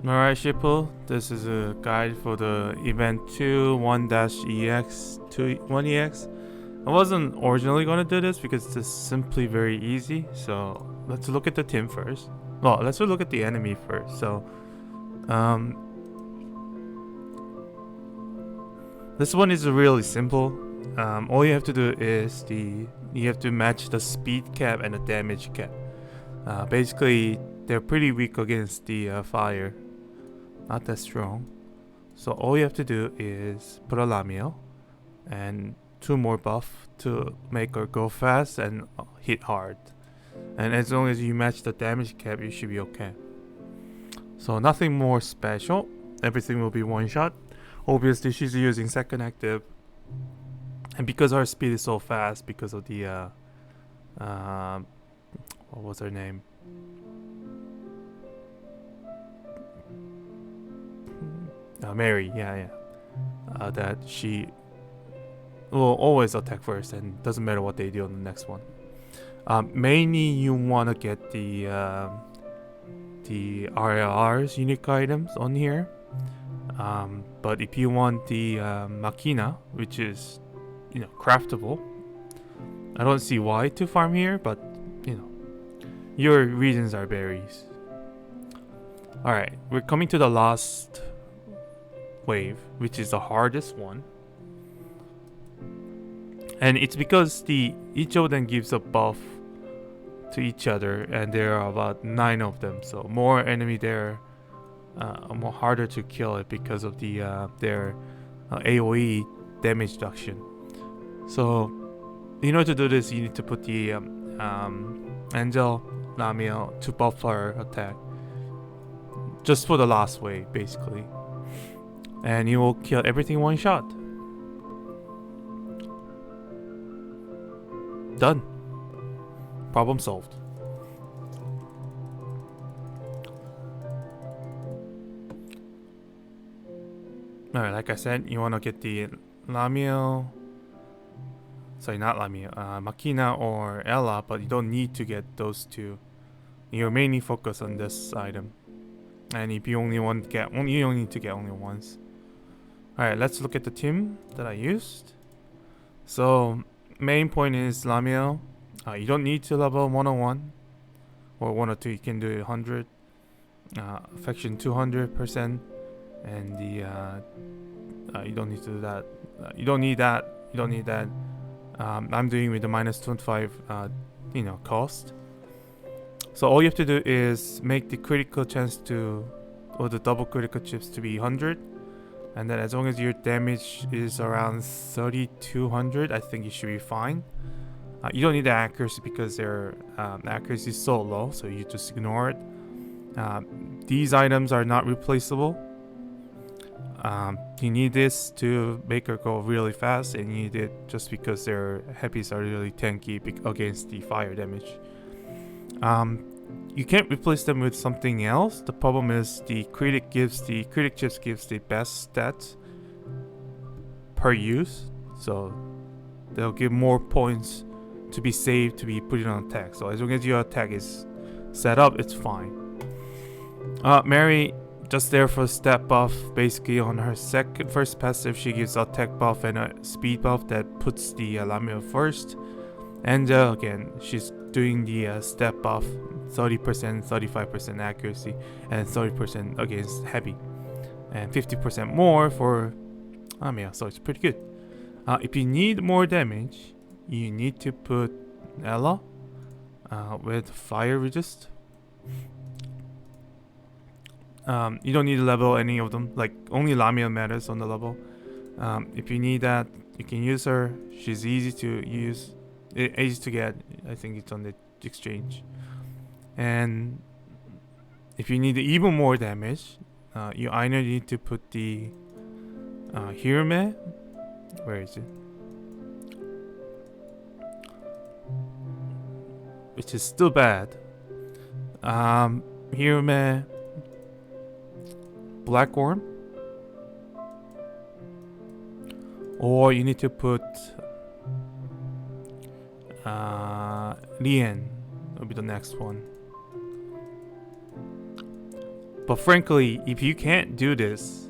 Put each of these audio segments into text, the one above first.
Alright, Shippo, this is a guide for the event 2 1-ex 1ex. I wasn't originally going to do this because it's simply very easy, so let's look at the team first. Well, let's look at the enemy first. So, this one is really simple. All you have to do is you have to match the speed cap and the damage cap. Basically, they're pretty weak against the fire. Not that strong. So all you have to do is put a Lamiel and 2 more buff to make her go fast and hit hard. And as long as you match the damage cap, you should be okay. So nothing more special. Everything will be one shot. Obviously she's using second active. And because her speed is so fast, because of the what was her name? Mary, yeah. That she will always attack first, and doesn't matter what they do on the next one. Mainly, you want to get the RLR's unique items on here. But if you want the Machina, which is craftable, I don't see why to farm here, but your reasons are berries. Alright, we're coming to the last wave, which is the hardest one. And it's because each of them gives a buff to each other, and there are about 9 of them. So more enemy there, more harder to kill it because of their AoE damage reduction. So in order to do this, you need to put the Angel Lamiel to buff her attack, just for the last wave, basically. And you will kill everything one shot. Done. Problem solved. Alright, like I said, you want to get the Lamiel. Sorry, not Lamiel. Machina or Ella, but you don't need to get those two. You're mainly focused on this item. And if you only want to get one, you only need to get only once. Alright, let's look at the team that I used. So, main point is Lamiel. You don't need to level 101 or 102. You can do it 100. Affection 200%. And you don't need to do that. You don't need that. You don't need that. I'm doing with the minus 25 cost. So all you have to do is make the critical chance or the double critical chips to be 100. And then as long as your damage is around 3200, I think you should be fine. You don't need the accuracy because their accuracy is so low, so you just ignore it. These items are not replaceable. You need this to make her go really fast, and you need it just because their heavies are really tanky against the fire damage. You can't replace them with something else. The problem is the critic chips gives the best stats per use, so they'll give more points to be saved to be put on attack. So as long as your attack is set up, it's fine. Mary just there for step buff. Basically on her first passive, she gives attack buff and a speed buff that puts the Lamiel first. And again, she's doing the step buff, 30%, 35% accuracy, and 30% against heavy, and 50% more for Amiya. So it's pretty good. If you need more damage, you need to put Ella with fire resist. You don't need to level any of them. Like only Lamia matters on the level. If you need that, you can use her. She's easy to use, easy to get. I think it's on the exchange. And if you need even more damage, you either need to put the Hirame. Where is it? Which is still bad. Hirame, Black Worm, or you need to put Lien. Will be the next one. But frankly, if you can't do this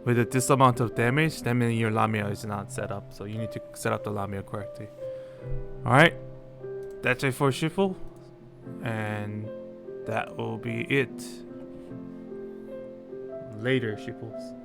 with this amount of damage, then your Lamia is not set up. So you need to set up the Lamia correctly. Alright, that's it for Shifu. And that will be it. Later, Shifus.